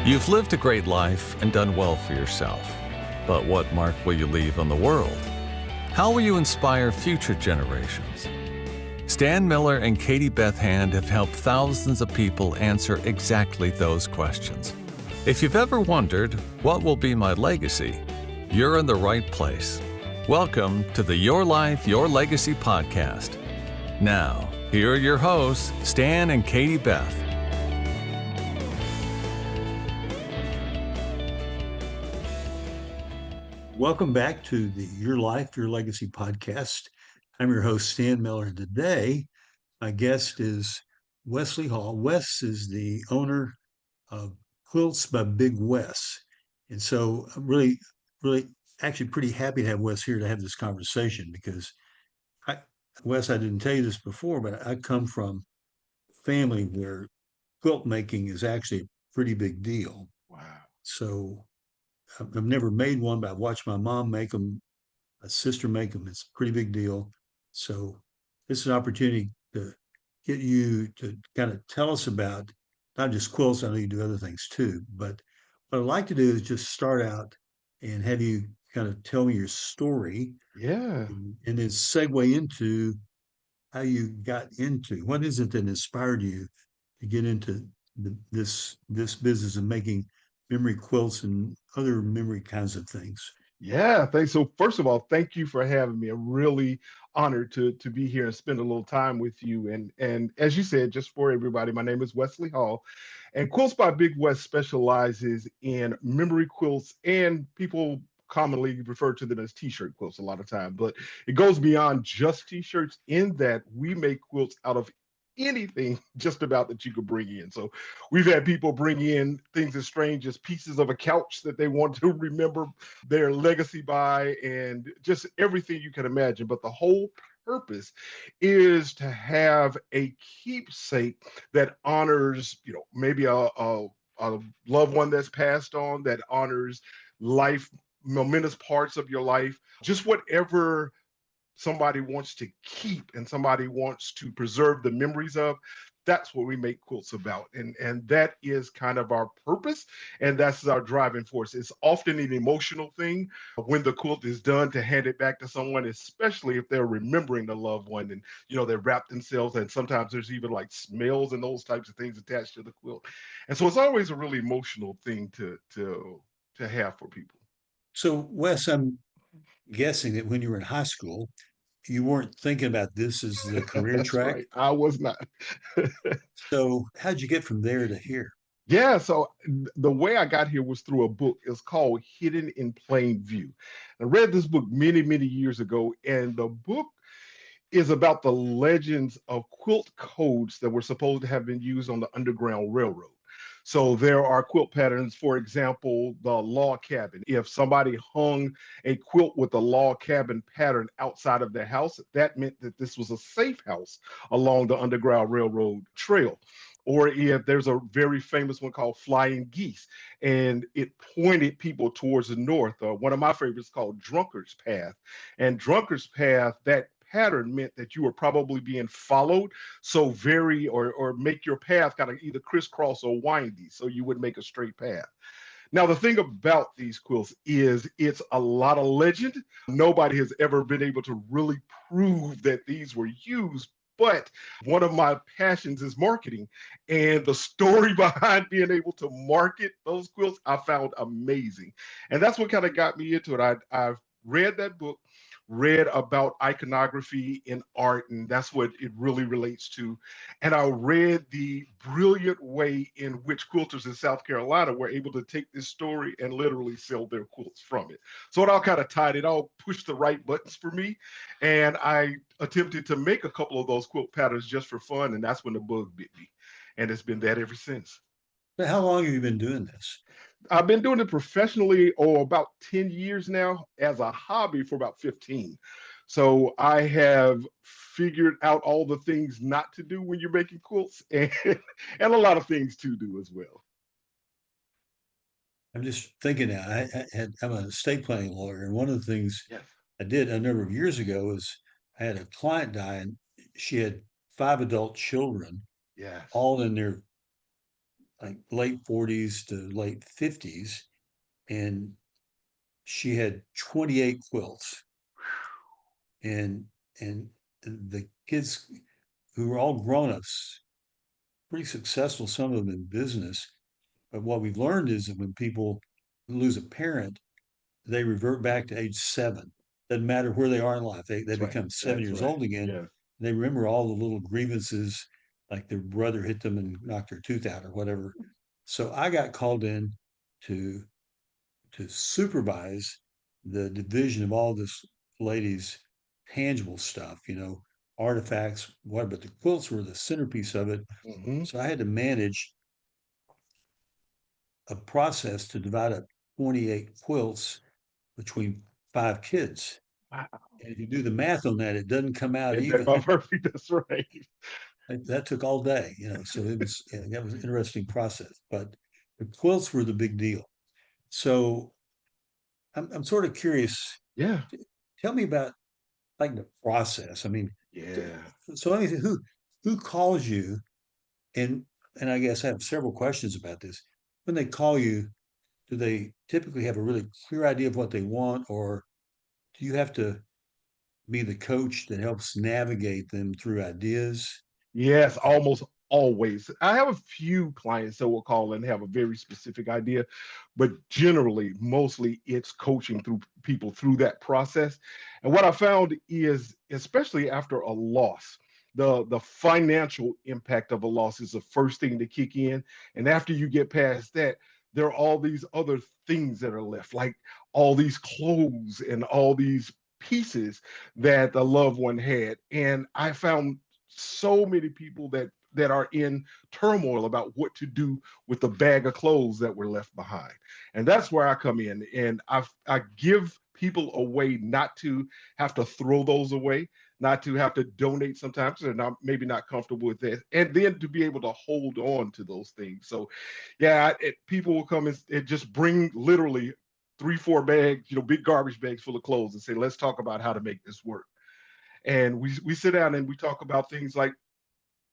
You've lived a great life and done well for yourself. But what mark will you leave on the world? How will you inspire future generations? Stan Miller and Katie Beth Hand have helped thousands of people answer exactly those questions. If you've ever wondered, what will be my legacy? You're in the right place. Welcome to the Your Life, Your Legacy podcast. Now, here are your hosts, Stan and Katie Beth. Welcome back to the Your Life, Your Legacy podcast. I'm your host, Stan Miller, and today my guest is Wesley Hall. Wes is the owner of Quilts by Big Wes. And so I'm really actually pretty happy to have Wes here to have this conversation because Wes, I didn't tell you this before, but I come from a family where quilt making is actually a pretty big deal. Wow. So I've never made one, but I've watched my mom make them, my sister make them. It's a pretty big deal. So this is an opportunity to get you to kind of tell us about not just quilts. I know you do other things too, but what I'd like to do is just start out and have you kind of tell me your story. Yeah. And then segue into how you got into what is it that inspired you to get into this business of making memory quilts and other memory kinds of things. Yeah. Thanks. So first of all, thank you for having me. I'm really honored to be here and spend a little time with you. And as you said, just for everybody, my name is Wesley Hall, and Quilts by Big Wes specializes in memory quilts, and people commonly refer to them as t-shirt quilts a lot of time, but it goes beyond just t-shirts in that we make quilts out of anything just about that you could bring in. So we've had people bring in things as strange as pieces of a couch that they want to remember their legacy by, and just everything you can imagine. But the whole purpose is to have a keepsake that honors, maybe a loved one that's passed on, that honors life, momentous parts of your life, just whatever somebody wants to keep and somebody wants to preserve the memories of. That's what we make quilts about, and that is kind of our purpose, and that's our driving force. It's often an emotional thing when the quilt is done, to hand it back to someone, especially if they're remembering the loved one, and they wrap themselves, and sometimes there's even like smells and those types of things attached to the quilt, and so it's always a really emotional thing to have for people. So, Wes, I'm guessing that when you were in high school, you weren't thinking about this as the career That's track. right. I was not. So, how'd you get from there to here? Yeah, so the way I got here was through a book. It's called Hidden in Plain View. I read this book many, many years ago, and the book is about the legends of quilt codes that were supposed to have been used on the Underground Railroad. So there are quilt patterns, for example, the log cabin. If somebody hung a quilt with a log cabin pattern outside of their house, that meant that this was a safe house along the Underground Railroad trail. Or if there's a very famous one called Flying Geese, and it pointed people towards the north. One of my favorites called Drunkard's Path. And Drunkard's Path, that pattern meant that you were probably being followed, so or make your path kind of either crisscross or windy, so you would make a straight path. Now, the thing about these quilts is it's a lot of legend. Nobody has ever been able to really prove that these were used, but one of my passions is marketing, and the story behind being able to market those quilts I found amazing, and that's what kind of got me into it. I've read that book, read about iconography in art, and that's what it really relates to. And I read the brilliant way in which quilters in South Carolina were able to take this story and literally sell their quilts from it. So it all kind of tied, it all pushed the right buttons for me. And I attempted to make a couple of those quilt patterns just for fun, and that's when the bug bit me. And it's been that ever since. But how long have you been doing this? I've been doing it professionally about 10 years now, as a hobby for about 15. So I have figured out all the things not to do when you're making quilts, and a lot of things to do as well. I'm just thinking now, I'm an estate planning lawyer, and one of the things Yes. I did a number of years ago is I had a client die, and she had 5 adult children, Yes. all in their like late 40s to late 50s, and she had 28 quilts, and and the kids who were all grown-ups, pretty successful, some of them in business. But what we've learned is that when people lose a parent, they revert back to age 7. Doesn't matter where they are in life. They That's right. become 7 years That's right. old again. Yeah. They remember all the little grievances, like their brother hit them and knocked their tooth out or whatever. So I got called in to supervise the division of all this lady's tangible stuff, artifacts, what, but the quilts were the centerpiece of it. Hmm. So I had to manage a process to divide up 28 quilts between 5 kids. Wow. And if you do the math on that, it doesn't come out And that's even. not perfect. That's right. That took all day, so that was an interesting process. But the quilts were the big deal. So I'm sort of curious. Yeah. Tell me about like the process. I mean, Yeah. so let me see, who calls you, and I guess I have several questions about this. When they call you, do they typically have a really clear idea of what they want, or do you have to be the coach that helps navigate them through ideas? Yes, almost always. I have a few clients that will call and have a very specific idea, but generally, mostly it's coaching through people through that process. And what I found is, especially after a loss, the financial impact of a loss is the first thing to kick in. And after you get past that, there are all these other things that are left, like all these clothes and all these pieces that the loved one had. And I found so many people that are in turmoil about what to do with the bag of clothes that were left behind. And that's where I come in, and I give people a way not to have to throw those away, not to have to donate sometimes they're not maybe not comfortable with that, and then to be able to hold on to those things. So yeah, people will come and just bring literally 3 4 bags, big garbage bags full of clothes, and say, let's talk about how to make this work. And we sit down and we talk about things like,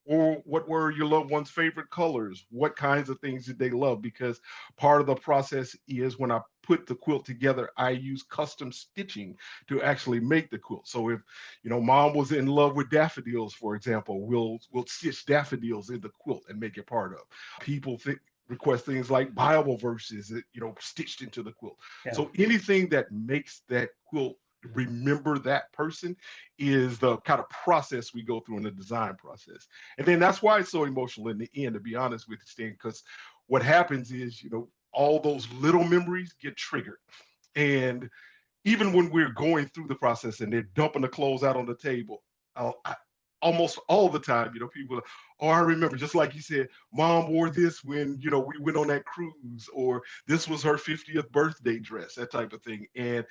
or what were your loved one's favorite colors? What kinds of things did they love? Because part of the process is when I put the quilt together, I use custom stitching to actually make the quilt. So if mom was in love with daffodils, for example, we'll stitch daffodils in the quilt and make it part of. People request things like Bible verses, stitched into the quilt. Yeah. So anything that makes that quilt remember that person is the kind of process we go through in the design process. And then that's why it's so emotional in the end, to be honest with you, Stan, because what happens is, all those little memories get triggered. And even when we're going through the process and they're dumping the clothes out on the table, almost all the time, people are, oh, I remember, just like you said, mom wore this when, we went on that cruise, or this was her 50th birthday dress, that type of thing. And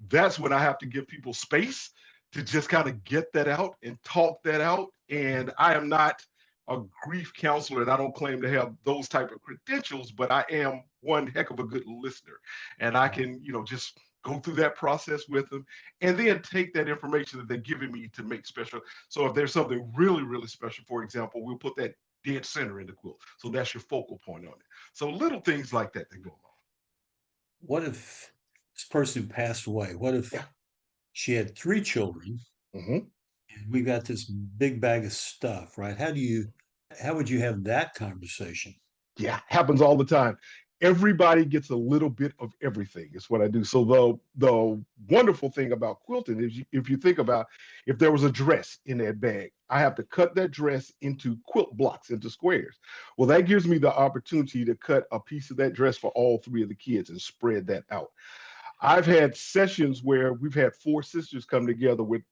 that's when I have to give people space to just kind of get that out and talk that out. And I am not a grief counselor, and I don't claim to have those type of credentials, but I am one heck of a good listener. And I can, just go through that process with them and then take that information that they're giving me to make special. So if there's something really, really special, for example, we'll put that dead center in the quilt. So that's your focal point on it. So little things like that go along. What if this person passed away? What if Yeah. she had 3 children Mm-hmm. and we got this big bag of stuff, right? How would you have that conversation? Yeah, happens all the time. Everybody gets a little bit of everything. Is what I do. So the wonderful thing about quilting is, if you think about, if there was a dress in that bag, I have to cut that dress into quilt blocks, into squares. Well, that gives me the opportunity to cut a piece of that dress for all 3 of the kids and spread that out. I've had sessions where we've had 4 sisters come together with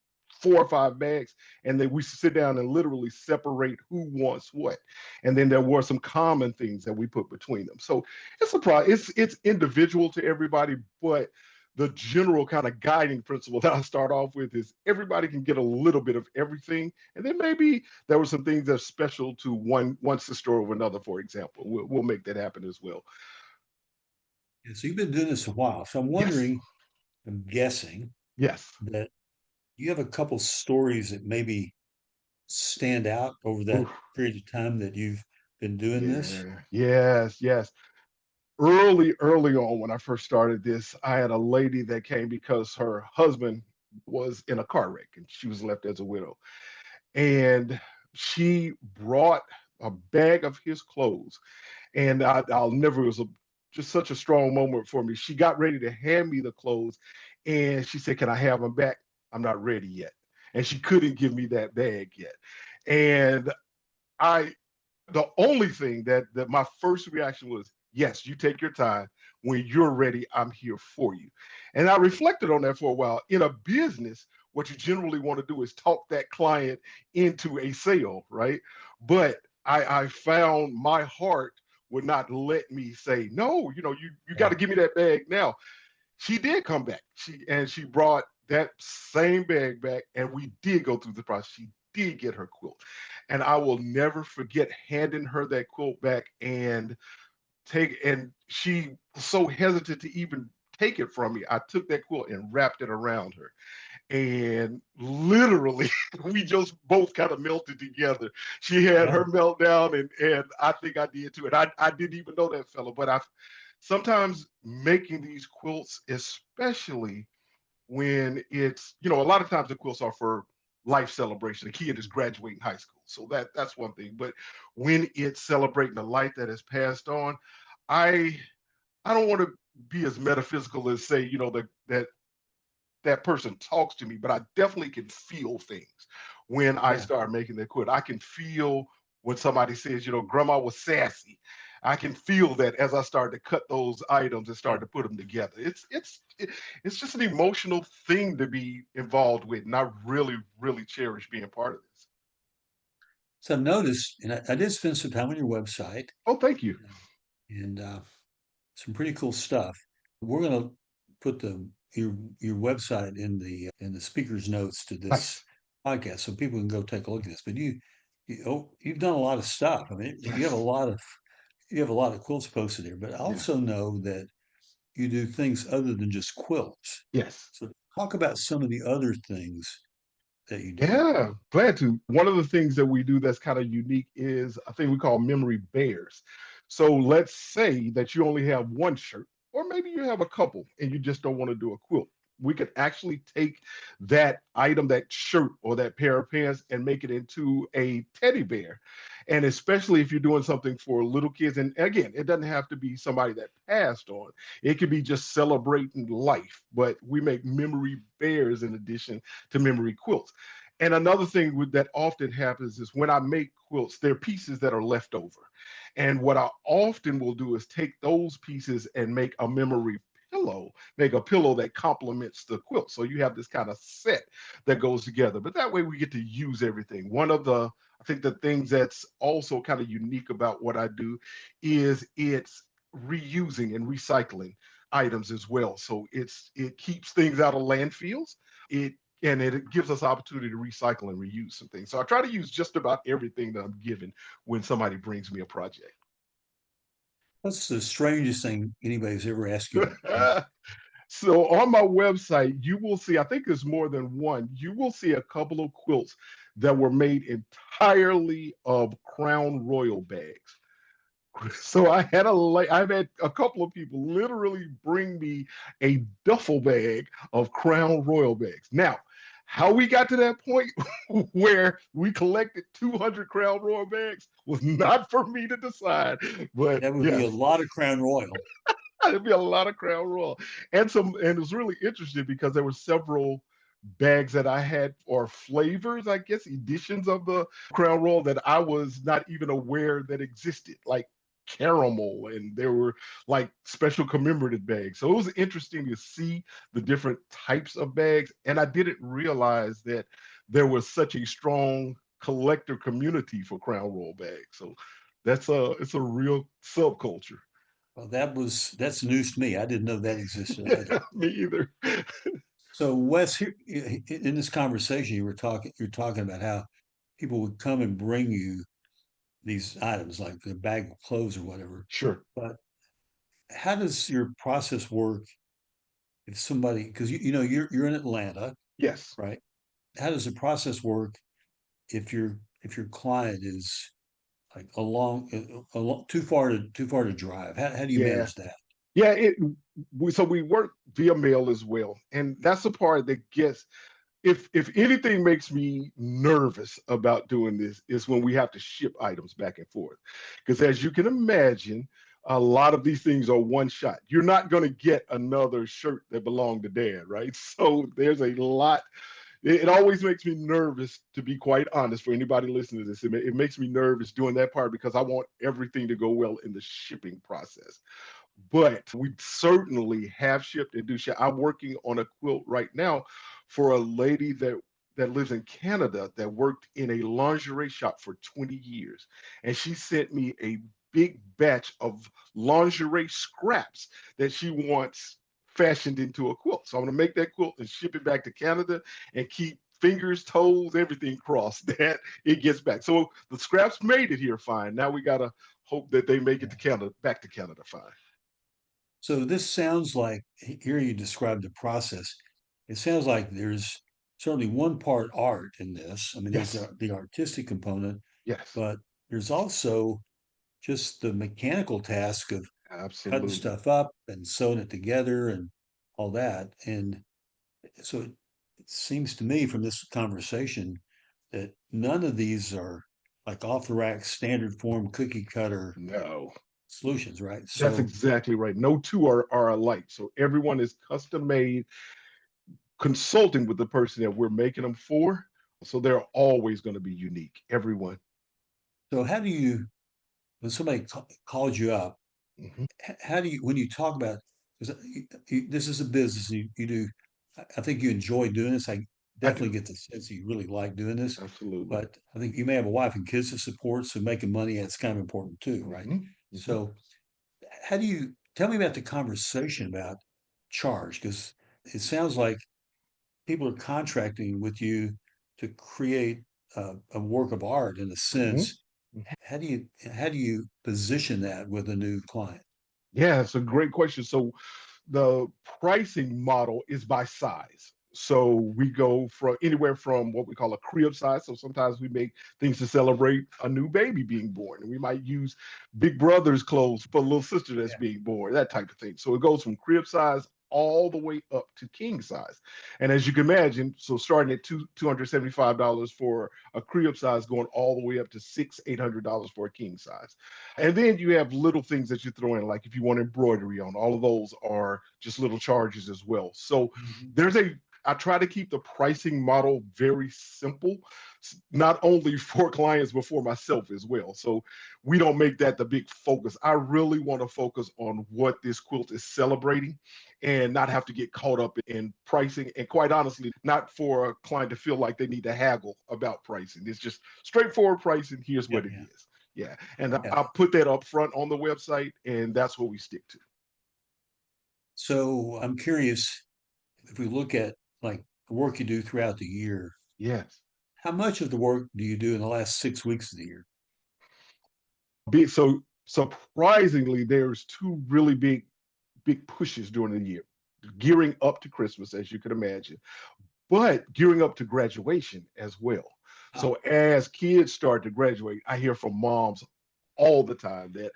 4 or 5 bags, and then we sit down and literally separate who wants what. And then there were some common things that we put between them. So it's a it's individual to everybody, but the general kind of guiding principle that I start off with is everybody can get a little bit of everything, and then maybe there were some things that are special to one sister over another. For example, we'll make that happen as well. Yeah, so you've been doing this a while. So I'm Yes, wondering, I'm guessing yes. that you have a couple stories that maybe stand out over that Ooh. period of time that you've been doing this? Yeah. Yes. Yes. Early on when I first started this, I had a lady that came because her husband was in a car wreck and she was left as a widow. And she brought a bag of his clothes. And I'll never, it was just such a strong moment for me. She got ready to hand me the clothes and she said, "Can I have them back? I'm not ready yet." And she couldn't give me that bag yet. And I, the only thing that my first reaction was, yes, you take your time. When you're ready, I'm here for you. And I reflected on that for a while. In a business, what you generally want to do is talk that client into a sale, right? But I found my heart would not let me say, no, you got to give me that bag now. She did come back. She brought that same bag back, and we did go through the process. She did get her quilt, and I will never forget handing her that quilt back and she was so hesitant to even take it from me. I took that quilt and wrapped it around her, and literally we just both kind of melted together. She had her meltdown, and I think I did too. And I didn't even know that fellow, but I sometimes making these quilts, especially when it's, a lot of times the quilts are for life celebration. The kid is graduating high school. So that's one thing. But when it's celebrating the life that has passed on, I I don't want to be as metaphysical as say, that person talks to me, but I definitely can feel things when I Yeah. start making that quilt. I can feel when somebody says, grandma was sassy. I can feel that as I start to cut those items and start to put them together. It's just an emotional thing to be involved with, and I really, really cherish being part of this. So I've noticed, and I did spend some time on your website Oh, thank you. and some pretty cool stuff. We're going to put your website in the speaker's notes to this Nice. podcast, so people can go take a look at this. But you've done a lot of stuff. I mean, Yes. you have a lot of quilts posted there. But I Yeah. also know that you do things other than just quilts. Yes. So talk about some of the other things that you do. Yeah, glad to. One of the things that we do that's kind of unique is a thing we call memory bears. So let's say that you only have one shirt, or maybe you have a couple and you just don't want to do a quilt. We could actually take that item, that shirt or that pair of pants, and make it into a teddy bear. And especially if you're doing something for little kids, and again, it doesn't have to be somebody that passed on, it could be just celebrating life. But we make memory bears in addition to memory quilts. And another thing that often happens is when I make quilts, there are pieces that are left over. And what I often will do is take those pieces and make a memory pillow, make a pillow that complements the quilt. So you have this kind of set that goes together. But that way we get to use everything. I think the things that's also kind of unique about what I do is it's reusing and recycling items as well. So it keeps things out of landfills. It and it gives us opportunity to recycle and reuse some things. So I try to use just about everything that I'm given when somebody brings me a project. What's the strangest thing anybody's ever asked you to do? So on my website, you will see, I think there's more than one, you will see a couple of quilts that were made entirely of Crown Royal bags. So I've had a couple of people literally bring me a duffel bag of Crown Royal bags. Now, how we got to that point where we collected 200 Crown Royal bags was not for me to decide, but That would be a yes, lot of Crown Royal. it'd be a lot of Crown Royal, and it was really interesting because there were several bags that I had or flavors, I guess, editions of the Crown Royal that I was not even aware that existed, like caramel, and there were like special commemorative bags. So it was interesting to see the different types of bags, and I didn't realize that there was such a strong collector community for Crown Royal bags. So it's a real subculture. Well, that's news to me. I didn't know that existed either. Yeah, me either. So Wes, here in this conversation, you're talking about how people would come and bring you these items like a bag of clothes or whatever. Sure. But how does your process work if somebody, because you're in Atlanta, Yes. right? How does the process work if your client is like too far to drive? How do you Yeah. manage that? Yeah, so we work via mail as well, and that's the part that gets, if anything makes me nervous about doing this is when we have to ship items back and forth, because as you can imagine, a lot of these things are one shot. You're not going to get another shirt that belonged to dad, right? So there's a lot. It always makes me nervous, to be quite honest, for anybody listening to this. It makes me nervous doing that part because I want everything to go well in the shipping process. But we certainly have shipped and do ship. I'm working on a quilt right now for a lady that lives in Canada that worked in a lingerie shop for 20 years. And she sent me a big batch of lingerie scraps that she wants fashioned into a quilt. So I'm going to make that quilt and ship it back to Canada and keep fingers, toes, everything crossed that it gets back. So the scraps made it here fine. Now we got to hope that they make it to Canada, back to Canada fine. So this sounds like, here you describe the process. It sounds like there's certainly one part art in this. I mean, there's Yes, the artistic component, yes, but there's also just the mechanical task of cutting absolutely. stuff up and sewing it together and all that. And so it seems to me from this conversation that none of these are like off the rack standard form cookie cutter No, solutions, right? that's So exactly right. No two are alike. So everyone is custom made, consulting with the person that we're making them for. So they're always going to be unique, everyone. so how do you when somebody calls you up, Mhm. how do you when you talk about 'cause this is a business you do. I think you enjoy doing this. I I do. definitely get the sense that you really like doing this, Absolutely. but I think you may have a wife and kids to support, so making money that's kind of important too, right? Hmm. Hmm. So how do you tell me about the conversation about charge? Because it sounds like people are contracting with you to create a work of art in a Hmm. sense. How do you position that with a new client? Yeah, it's a great question. So the pricing model is by size. So we go from anywhere from what we call a crib size. So sometimes we make things to celebrate a new baby being born. And we might use big brother's clothes for a little sister that's Yeah. being born, that type of thing. So it goes from crib size all the way up to king size. And as you can imagine, so starting at $275 for a crib size, going all the way up to $800 for a king size. And then you have little things that you throw in, like if you want embroidery on, all of those are just little charges as well. So Mhm. I try to keep the pricing model very simple, not only for clients, but for myself as well. So we don't make that the big focus. I really want to focus on what this quilt is celebrating and not have to get caught up in pricing. And quite honestly, not for a client to feel like they need to haggle about pricing. It's just straightforward pricing. Here's Yeah, what it yeah, is. Yeah. And yeah. I'll put that up front on the website, and that's what we stick to. So I'm curious if we look at like the work you do throughout the year, Yes. how much of the work do you do in the last 6 weeks of the year? So surprisingly, there's two really big pushes during the year, gearing up to Christmas, as you can imagine, but gearing up to graduation as well. Ah, So as kids start to graduate, I hear from moms all the time that,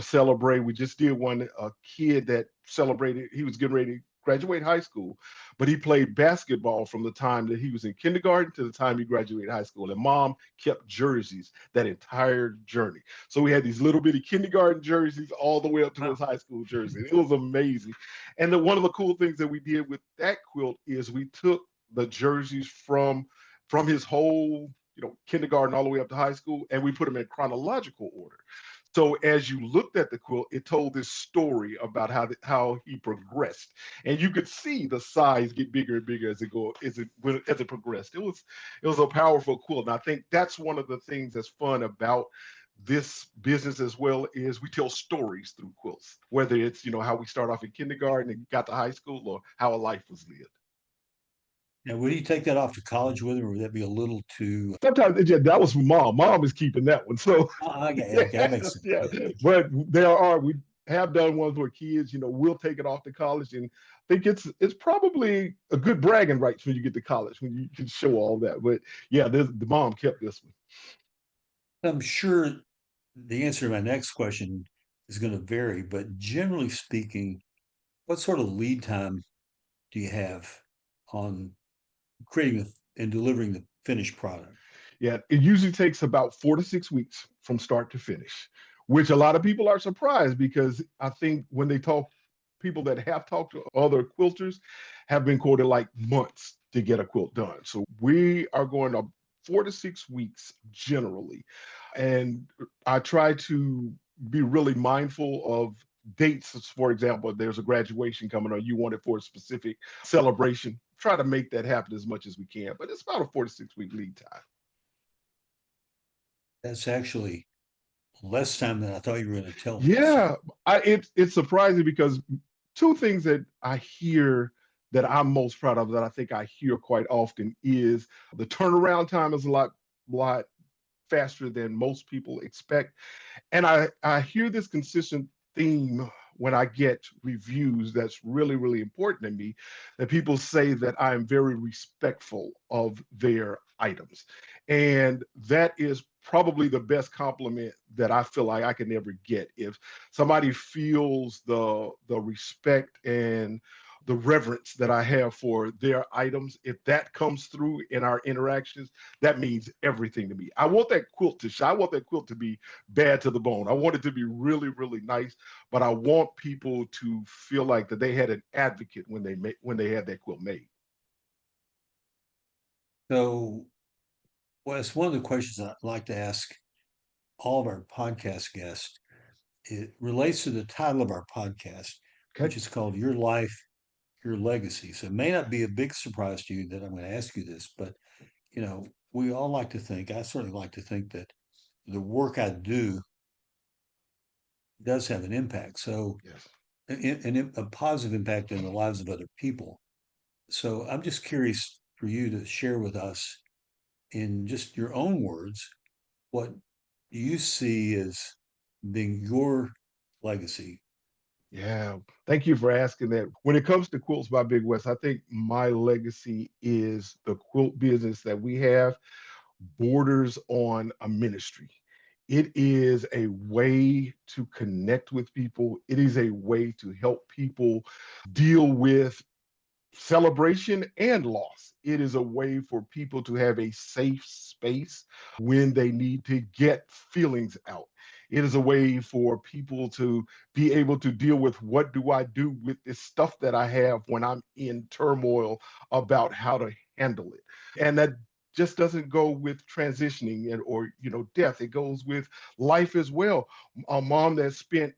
celebrate. We just did one, a kid that celebrated, he was getting ready to graduate high school, but he played basketball from the time that he was in kindergarten to the time he graduated high school. And mom kept jerseys that entire journey. So we had these little bitty kindergarten jerseys all the way up to his wow. high school jersey. It was amazing. And then one of the cool things that we did with that quilt is we took the jerseys from his whole, kindergarten all the way up to high school, and we put them in chronological order. So as you looked at the quilt, it told this story about how he progressed, and you could see the size get bigger and bigger as it progressed. It was a powerful quilt, and I think that's one of the things that's fun about this business as well is we tell stories through quilts, whether it's how we start off in kindergarten and got to high school, or how a life was lived. Now, would you take that off to college with him, or would that be a little too? Sometimes that was from mom. Mom is keeping that one. So Okay, yeah, okay, that makes sense. yeah. Yeah, But we have done ones where kids, will take it off to college, and I think it's probably a good bragging rights when you get to college when you can show all that. But yeah, the mom kept this one. I'm sure. the answer to my next question is going to vary, but generally speaking, what sort of lead time do you have on creating and delivering the finished product? Yeah, it usually takes about 4 to 6 weeks from start to finish, which a lot of people are surprised because I think when they talk, people that have talked to other quilters have been quoted like months to get a quilt done. So we are going to 4 to 6 weeks generally. And I try to be really mindful of dates. For example, if there's a graduation coming or you want it for a specific celebration, try to make that happen as much as we can. But it's about a 4 to 6 week lead time. That's actually less time than I thought you were going to tell me. So Yeah, it's surprising because two things that I hear that I'm most proud of that I think I hear quite often is the turnaround time is a lot faster than most people expect. And I hear this consistent theme when I get reviews that's really, really important to me, that people say that I am very respectful of their items. And that is probably the best compliment that I feel like I can ever get. If somebody feels the respect and the reverence that I have for their items, if that comes through in our interactions, that means everything to me. I want that quilt to shine. I want that quilt to be bad to the bone. I want it to be really, really nice, but I want people to feel like that they had an advocate when they had that quilt made. so well, it's one of the questions I'd like to ask all of our podcast guests. It relates to the title of our podcast, Okay. which is called Your Life, Your Legacy. So it may not be a big surprise to you that I'm going to ask you this, but we all like to think, I certainly like to think that the work I do does have an impact. So, Yes. a positive impact in the lives of other people. So I'm just curious for you to share with us in just your own words what you see as being your legacy. Yeah. Thank you for asking that. When it comes to Quilts by Big West, I think my legacy is the quilt business that we have borders on a ministry. It is a way to connect with people. It is a way to help people deal with celebration and loss. It is a way for people to have a safe space when they need to get feelings out. It is a way for people to be able to deal with what do I do with this stuff that I have when I'm in turmoil about how to handle it. And that just doesn't go with transitioning and or death. It goes with life as well. A mom that spent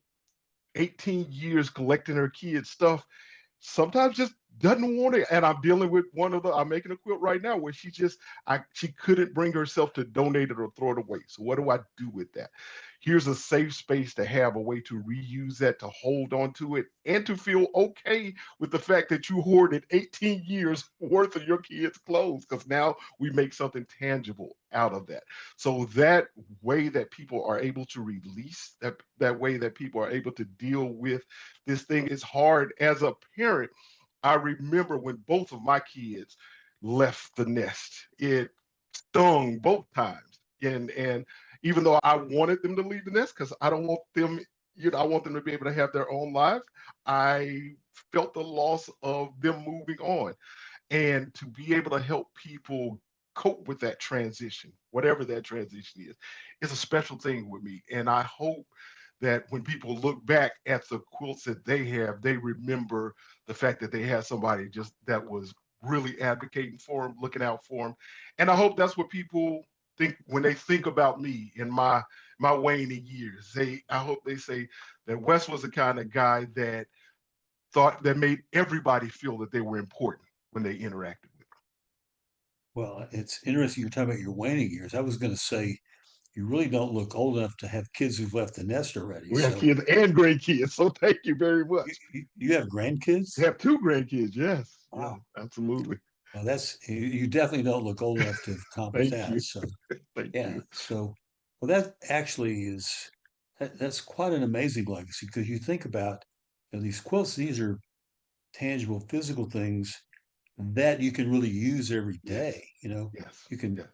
18 years collecting her kids' stuff sometimes just doesn't want it. And I'm dealing with I'm making a quilt right now where she couldn't bring herself to donate it or throw it away. So what do I do with that? Here's a safe space to have a way to reuse that, to hold on to it, and to feel okay with the fact that you hoarded 18 years worth of your kids' clothes, because now we make something tangible out of that. So that way that people are able to release, that way that people are able to deal with this thing is hard as a parent. I remember when both of my kids left the nest. It stung both times. And even though I wanted them to leave the nest because I don't want them, I want them to be able to have their own lives, I felt the loss of them moving on. And to be able to help people cope with that transition, whatever that transition is a special thing with me. And I hope that when people look back at the quilts that they have, they remember the fact that they had somebody just that was really advocating for them, looking out for them. And I hope that's what people think when they think about me in my waning years. I hope they say that Wes was the kind of guy that made everybody feel that they were important when they interacted with Well, it's interesting you're talking about your waning years. I was going to say you really don't look old enough to have kids who've left the nest already. them. We have So kids and grandkids, so thank you very you, much. you have grandkids? We have two grandkids, yes, yeah, Wow. absolutely. Well, you definitely don't look old enough to accomplish Thank that. you, So thank yeah. you. So well, that actually that's quite an amazing legacy because you think about these quilts. These are tangible, physical things that you can really use every day. Yes, You can yes,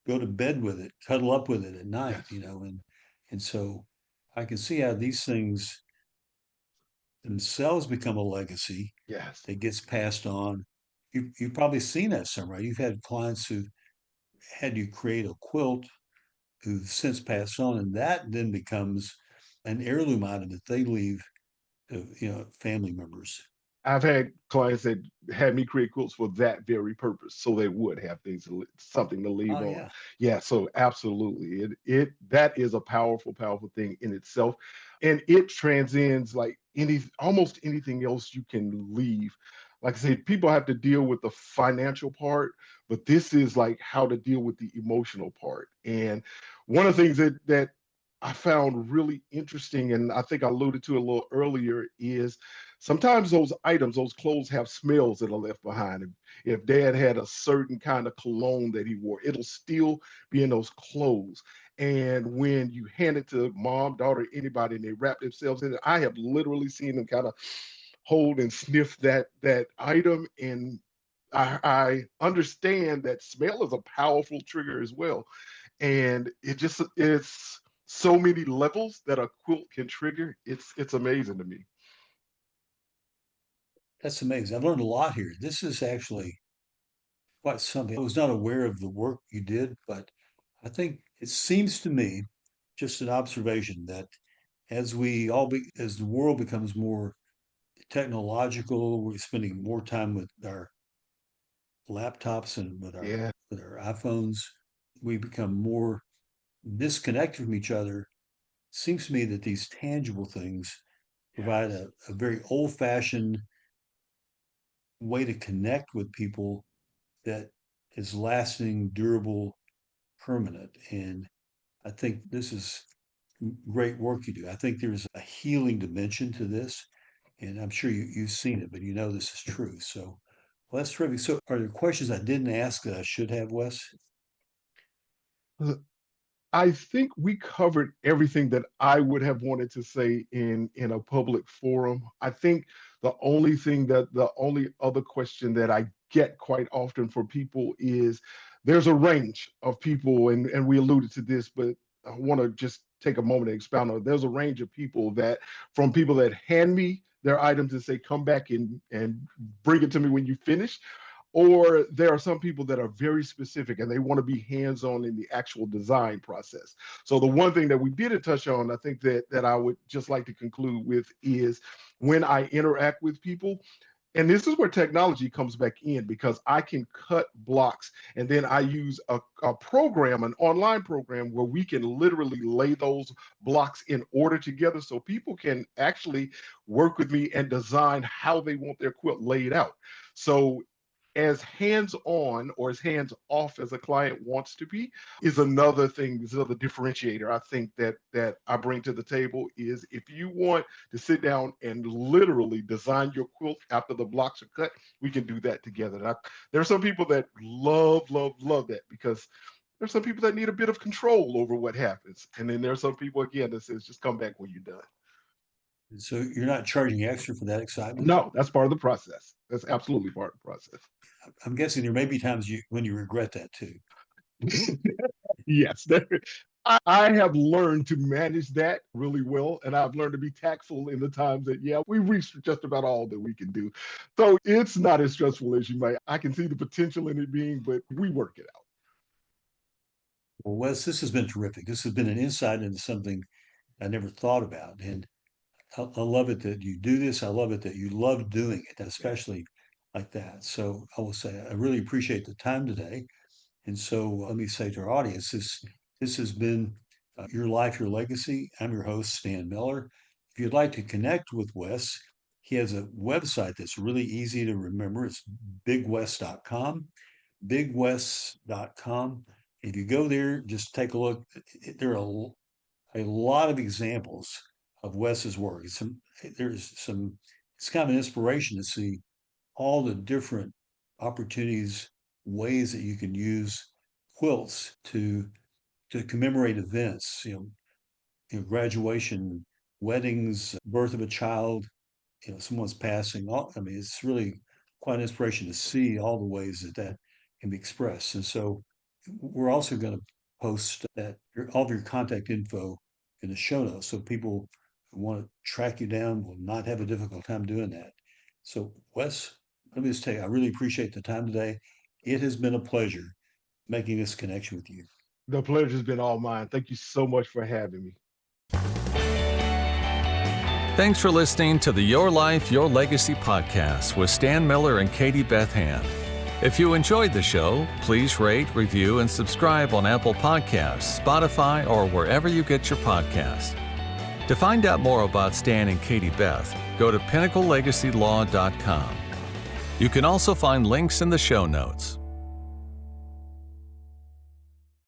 go to bed with it, cuddle up with it at night. yes, And And so I can see how these things themselves become a legacy Yes. that gets passed on. You've probably seen that somewhere. You've had clients who had you create a quilt who've since passed on, and that then becomes an heirloom item that they leave to, family members. I've had clients that had me create quilts for that very purpose, so they would have something to leave Oh on. yeah, Yeah, so absolutely, it that is a powerful, powerful thing in itself, and it transcends like almost anything else you can leave. Like I said, people have to deal with the financial part, but this is like how to deal with the emotional part. And one of the things that I found really interesting, and I think I alluded to a little earlier, is sometimes those items, those clothes have smells that are left behind. If dad had a certain kind of cologne that he wore, it'll still be in those clothes. And when you hand it to mom, daughter, anybody, and they wrap themselves in it, I have literally seen them kind of hold and sniff that item. And I understand that smell is a powerful trigger as well. And it's so many levels that a quilt can trigger. It's amazing to me. that's amazing. I've learned a lot here. This is actually quite something. I was not aware of the work you did, but I think it seems to me, just an observation, that as the world becomes more technological, we're spending more time with our laptops and Yeah. with our iPhones. We become more disconnected from each other. Seems to me that these tangible things provide Yes. a very old-fashioned way to connect with people that is lasting, durable, permanent. And I think this is great work you do. I think there's a healing dimension to this, and I'm sure you've seen it, but you know this is true. So, well, that's terrific. So, are there questions I didn't ask that I should have, Wes? I think we covered everything that I would have wanted to say in a public forum. I think the only other question that I get quite often for people is there's a range of people, and we alluded to this, but I want to just take a moment to expound on it. There's a range of people that from people that hand me their items and say, come back and bring it to me when you finish, or there are some people that are very specific and they want to be hands-on in the actual design process. So the one thing that we didn't touch on, I think that I would just like to conclude with is when I interact with people, and this is where technology comes back in because I can cut blocks and then I use a program, an online program where we can literally lay those blocks in order together so people can actually work with me and design how they want their quilt laid out. So as hands-on or as hands-off as a client wants to be is another thing, is another differentiator I think that I bring to the table is if you want to sit down and literally design your quilt after the blocks are cut, we can do that together. There are some people that love that because there's some people that need a bit of control over what happens. And then there's some people again that says just come back when you're done. So, you're not charging extra for that excitement? No, that's part of the process. That's absolutely part of the process. I'm guessing there may be times when you regret that too. Yes, I have learned to manage that really well, and I've learned to be tactful in the times that, yeah, we've reached just about all that we can do. So it's not as stressful as you might. I can see the potential in it being, but we work it out. Well, Wes, this has been terrific. This has been an insight into something I never thought about. And I love it that you do this. I love it that you love doing it, Yes. especially like that. So I will say I really appreciate the time today. And so let me say to our audience, this has been Your Life, Your Legacy. I'm your host, Stan Miller. If you'd like to connect with Wes, he has a website that's really easy to remember. It's bigwes.com, bigwes.com. If you go there, just take a look. There are a lot of examples of Wes's work. It's kind of an inspiration to see all the different opportunities, ways that you can use quilts to commemorate events, graduation, weddings, birth of a child, someone's passing. I mean, it's really quite an inspiration to see all the ways that can be expressed. And so we're also going to post all of your contact info in the show notes, so people who want to track you down will not have a difficult time doing that. So, Wes, let me just tell you, I really appreciate the time today. It has been a pleasure making this connection with you. The pleasure's been all mine. Thank you so much for having me. Thanks for listening to the Your Life, Your Legacy podcast with Stan Miller and Katie Beth Hand. If you enjoyed the show, please rate, review, and subscribe on Apple Podcasts, Spotify, or wherever you get your podcasts. To find out more about Stan and Katie Beth, go to pinnaclelegacylaw.com. You can also find links in the show notes.